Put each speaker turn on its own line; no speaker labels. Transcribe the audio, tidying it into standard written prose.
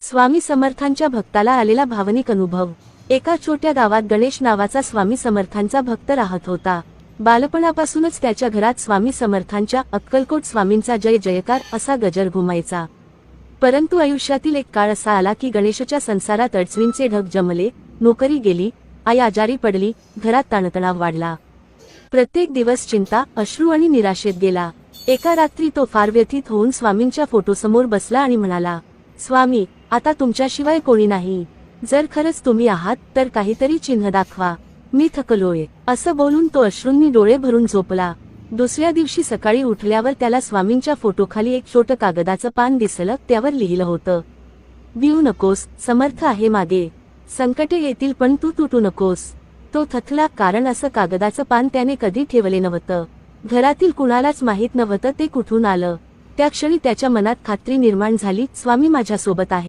स्वामी समर्थांच्या भक्ताला आलेला भावनिक अनुभव। एका छोट्या गावात गणेश नावाचा स्वामी समर्थांचा भक्त राहत होता। बालपणापासूनच त्याच्या घरात स्वामी समर्थांच्या अक्कलकोट स्वामींचा जय जयकार असा गजर घुमायचा। परंतु आयुष्यातील एक काळ असा आला की गणेशच्या संसारात अडचणींचे ढग जमले, नोकरी गेली, आई आजारी पडली, घरात ताणतणाव वाढला। प्रत्येक दिवस चिंता, अश्रू आणि निराशेत गेला। एका रात्री तो फार व्यथित होऊन स्वामींच्या फोटोसमोर बसला आणि म्हणाला, स्वामी, आता तुमच्याशिवाय कोणी नाही। जर खरंच तुम्ही आहात तर काहीतरी चिन्ह दाखवा, मी थकलोय। असं बोलून तो अश्रूंनी डोळे भरून झोपला। दुसऱ्या दिवशी सकाळी उठल्यावर त्याला स्वामींच्या फोटोखाली एक छोटं कागदाचं पान दिसलं। त्यावर लिहिलं होतं, भिऊ नकोस, समर्थ आहे मागे। संकटे येतील पण तू तुटू नकोस। तो थकला, कारण असं कागदाचं पान त्याने कधी ठेवले नव्हतं। घरातील कुणालाच माहीत नव्हतं ते कुठून आलं। त्या क्षणी त्याच्या मनात खात्री निर्माण झाली, स्वामी माझ्यासोबत आहे।